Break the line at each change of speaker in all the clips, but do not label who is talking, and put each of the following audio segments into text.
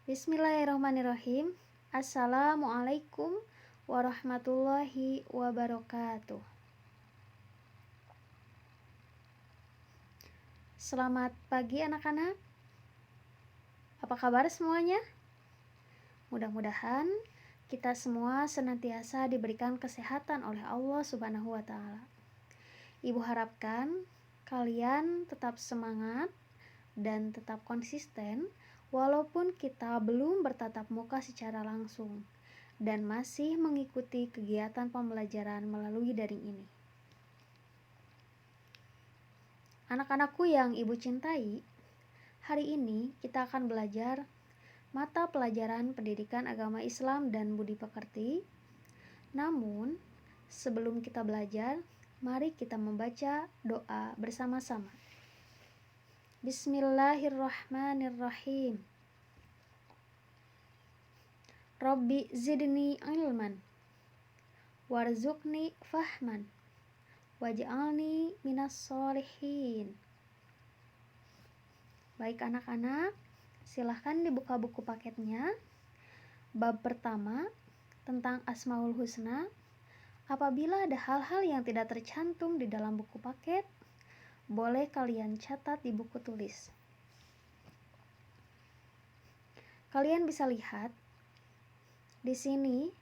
Bismillahirrahmanirrahim. Assalamualaikum warahmatullahi wabarakatuh. Selamat pagi anak-anak. Apa kabar semuanya? Mudah-mudahan kita semua senantiasa diberikan kesehatan oleh Allah Subhanahu wa Ta'ala. Ibu harapkan kalian tetap semangat dan tetap konsisten walaupun kita belum bertatap muka secara langsung dan masih mengikuti kegiatan pembelajaran melalui daring ini. Anak-anakku yang ibu cintai, hari ini kita akan belajar mata pelajaran pendidikan agama Islam dan budi pekerti. Namun, sebelum kita belajar, mari kita membaca doa bersama-sama. Bismillahirrahmanirrahim. Rabbi zidni ilman warzuqni fahman waj'alni minas sholihin. Baik anak-anak, silahkan dibuka buku paketnya. Bab pertama tentang Asmaul Husna. Apabila ada hal-hal yang tidak tercantum di dalam buku paket, boleh kalian catat di buku tulis. Kalian bisa lihat di sini,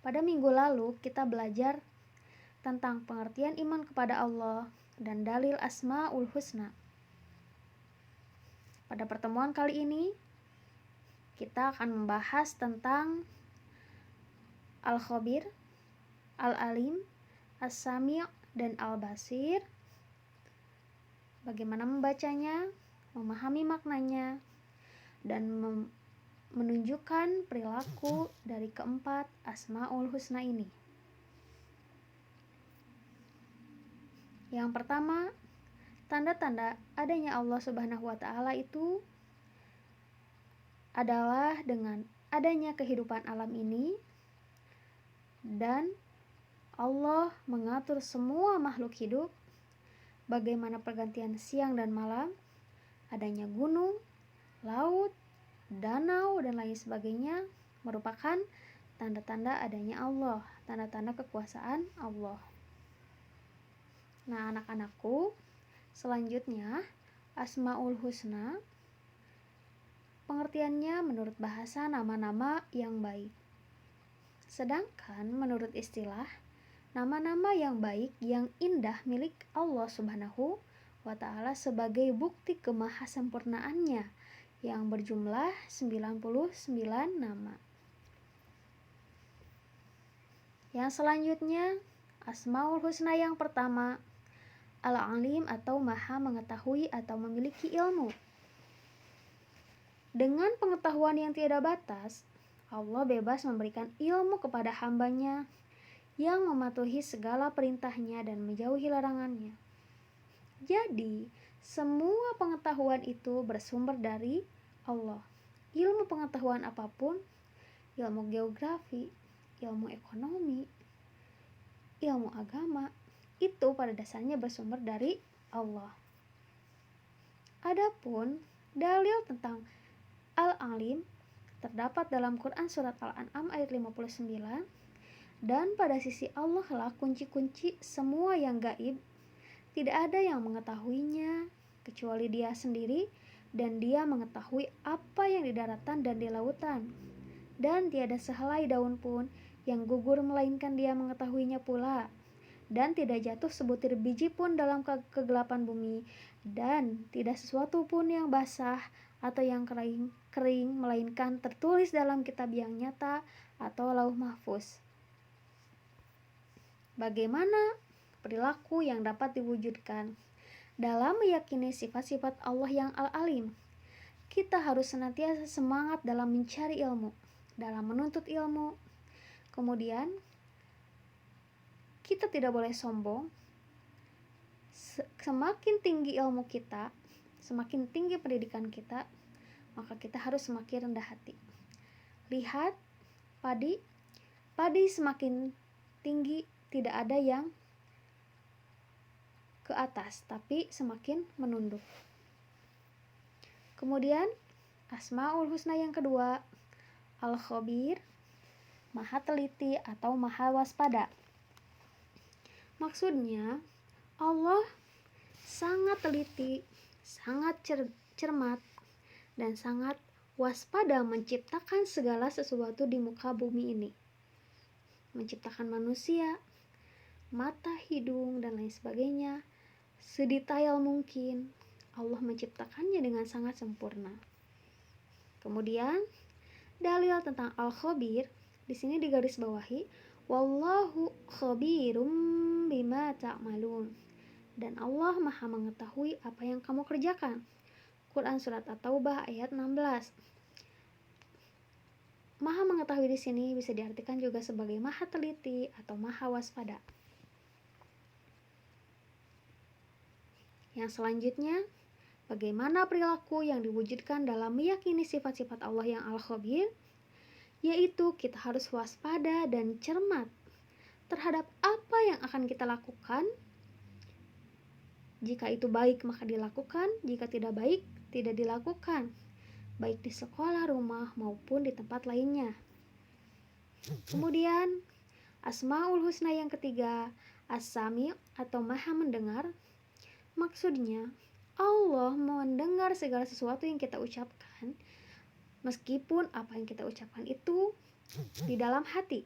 pada minggu lalu kita belajar tentang pengertian iman kepada Allah dan dalil Asmaul Husna. Pada pertemuan kali ini, kita akan membahas tentang Al-Khabir, Al-Alim, As-Sami' dan Al-Basir. Bagaimana membacanya, memahami maknanya, dan menunjukkan perilaku dari keempat Asmaul Husna ini. Yang pertama, tanda-tanda adanya Allah Subhanahu wa Ta'ala itu adalah dengan adanya kehidupan alam ini, dan Allah mengatur semua makhluk hidup, bagaimana pergantian siang dan malam, adanya gunung, laut, danau, dan lain sebagainya merupakan tanda-tanda adanya Allah, tanda-tanda kekuasaan Allah. Nah, anak-anakku, selanjutnya Asmaul Husna pengertiannya menurut bahasa nama-nama yang baik. Sedangkan menurut istilah, nama-nama yang baik yang indah milik Allah Subhanahu wa Ta'ala sebagai bukti kemahasempurnaannya yang berjumlah 99 nama. Yang selanjutnya, Asmaul Husna yang pertama, Al-Alim atau Maha mengetahui atau memiliki ilmu. Dengan pengetahuan yang tiada batas, Allah bebas memberikan ilmu kepada hambanya yang mematuhi segala perintahnya dan menjauhi larangannya. Jadi, semua pengetahuan itu bersumber dari Allah. Ilmu pengetahuan apapun, ilmu geografi, ilmu ekonomi, ilmu agama, itu pada dasarnya bersumber dari Allah. Adapun dalil tentang Al-Alim terdapat dalam Quran surat Al-An'am ayat 59, dan pada sisi Allah lah kunci-kunci semua yang gaib. Tidak ada yang mengetahuinya kecuali Dia sendiri, dan Dia mengetahui apa yang di daratan dan di lautan. Dan tiada sehelai daun pun yang gugur melainkan Dia mengetahuinya pula. Dan tidak jatuh sebutir biji pun dalam kegelapan bumi, dan tidak sesuatu pun yang basah atau yang kering melainkan tertulis dalam kitab yang nyata atau lauh mahfuz. Bagaimana perilaku yang dapat diwujudkan dalam meyakini sifat-sifat Allah yang Al-Alim? Kita harus senantiasa semangat dalam mencari ilmu, dalam menuntut ilmu. Kemudian, kita tidak boleh sombong. Semakin tinggi ilmu kita, semakin tinggi pendidikan kita, maka kita harus semakin rendah hati. Lihat padi semakin tinggi, tidak ada yang ke atas, tapi semakin menunduk. Kemudian Asmaul Husna yang kedua, Al-Khabir, maha teliti atau maha waspada. Maksudnya, Allah sangat teliti, sangat cermat, dan sangat waspada menciptakan segala sesuatu di muka bumi ini. Menciptakan manusia, mata, hidung, dan lain sebagainya, sedetail mungkin. Allah menciptakannya dengan sangat sempurna. Kemudian, dalil tentang Al-Khabir di sini digarisbawahi, wallahu khabirum bima ta'malun. Dan Allah Maha mengetahui apa yang kamu kerjakan. Quran surat At-Taubah ayat 16. Maha mengetahui di sini bisa diartikan juga sebagai maha teliti atau maha waspada. Yang selanjutnya, bagaimana perilaku yang diwujudkan dalam meyakini sifat-sifat Allah yang Al-Khabir, yaitu kita harus waspada dan cermat terhadap apa yang akan kita lakukan. Jika itu baik maka dilakukan, jika tidak baik tidak dilakukan, baik di sekolah, rumah, maupun di tempat lainnya. Kemudian, Asmaul Husna yang ketiga, As-Sami atau maha mendengar. Maksudnya, Allah mendengar segala sesuatu yang kita ucapkan, meskipun apa yang kita ucapkan itu di dalam hati.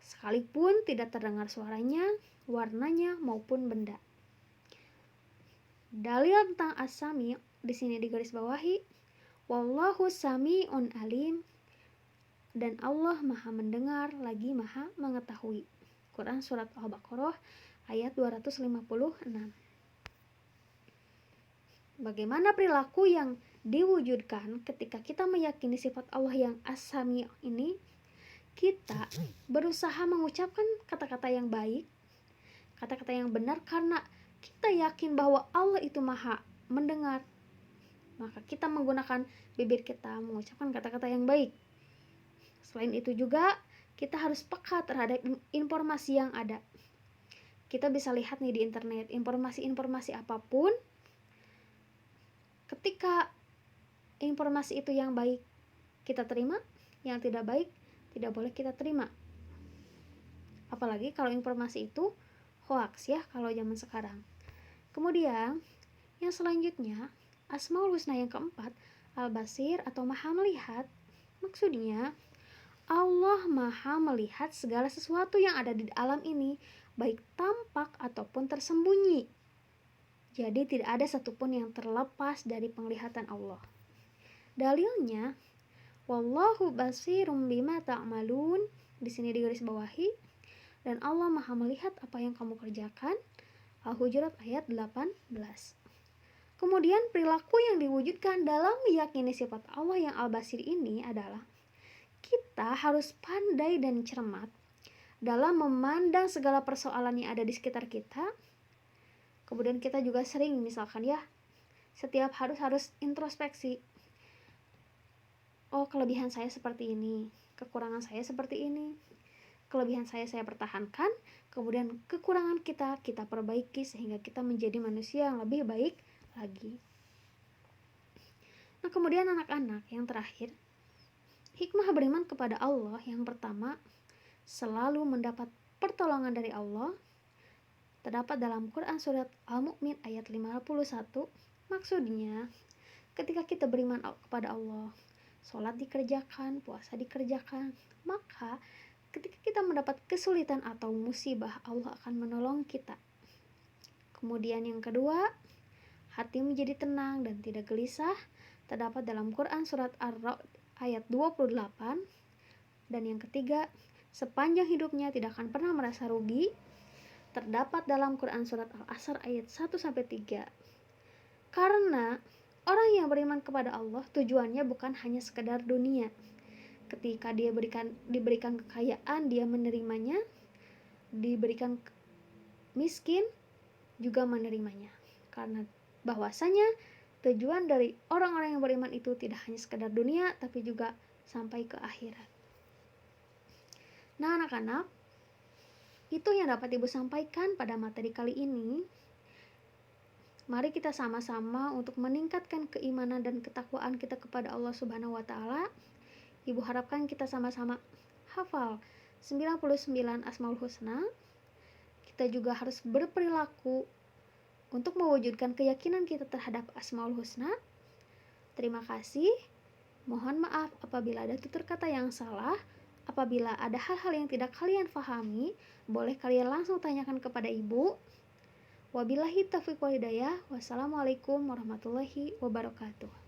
Sekalipun tidak terdengar suaranya, warnanya, maupun benda. Dalil tentang As-Sami di sini digarisbawahi, wallahu sami'un alim, dan Allah Maha mendengar lagi Maha mengetahui. Quran surat Al-Baqarah ayat 256. Bagaimana perilaku yang diwujudkan ketika kita meyakini sifat Allah yang As-Sami' ini? Kita berusaha mengucapkan kata-kata yang baik, kata-kata yang benar, karena kita yakin bahwa Allah itu Maha mendengar. Maka kita menggunakan bibir kita mengucapkan kata-kata yang baik. Selain itu juga kita harus peka terhadap informasi yang ada. Kita bisa lihat nih di internet, informasi-informasi apapun, ketika informasi itu yang baik kita terima, yang tidak baik tidak boleh kita terima. Apalagi kalau informasi itu hoax ya kalau zaman sekarang. Kemudian yang selanjutnya, Asmaul Husna yang keempat, Al-Basir atau maha melihat. Maksudnya, Allah Maha melihat segala sesuatu yang ada di alam ini, baik tampak ataupun tersembunyi. Jadi tidak ada satupun yang terlepas dari penglihatan Allah. Dalilnya, wallahu basirum bima ta'malun, di sini digarisbawahi, dan Allah Maha melihat apa yang kamu kerjakan. Al-Hujurat ayat 18. Kemudian perilaku yang diwujudkan dalam meyakini sifat Allah yang Al-Basir ini adalah kita harus pandai dan cermat dalam memandang segala persoalan yang ada di sekitar kita. Kemudian kita juga sering misalkan ya, setiap harus introspeksi. Oh, kelebihan saya seperti ini, kekurangan saya seperti ini. Kelebihan saya pertahankan, kemudian kekurangan kita perbaiki sehingga kita menjadi manusia yang lebih baik lagi. Nah, kemudian anak-anak yang terakhir, hikmah beriman kepada Allah yang pertama, selalu mendapat pertolongan dari Allah, terdapat dalam Quran surat Al-Mu'min ayat 51. Maksudnya, ketika kita beriman kepada Allah, sholat dikerjakan, puasa dikerjakan, maka ketika kita mendapat kesulitan atau musibah, Allah akan menolong kita. Kemudian yang kedua, hati menjadi tenang dan tidak gelisah, terdapat dalam Quran surat Ar-Ra'd ayat 28. Dan yang ketiga, sepanjang hidupnya tidak akan pernah merasa rugi, terdapat dalam Quran surat Al-Asr ayat 1-3. Karena orang yang beriman kepada Allah tujuannya bukan hanya sekedar dunia. Ketika dia diberikan kekayaan, dia menerimanya. Diberikan miskin, juga menerimanya. Karena bahwasanya tujuan dari orang-orang yang beriman itu tidak hanya sekedar dunia, tapi juga sampai ke akhirat. Nah, anak-anak, itu yang dapat Ibu sampaikan pada materi kali ini. Mari kita sama-sama untuk meningkatkan keimanan dan ketakwaan kita kepada Allah Subhanahu wa taala. Ibu harapkan kita sama-sama hafal 99 Asmaul Husna. Kita juga harus berperilaku untuk mewujudkan keyakinan kita terhadap Asmaul Husna. Terima kasih. Mohon maaf apabila ada tutur kata yang salah. Apabila ada hal-hal yang tidak kalian pahami, boleh kalian langsung tanyakan kepada ibu. Wabillahi taufiq wal hidayah. Wassalamualaikum warahmatullahi wabarakatuh.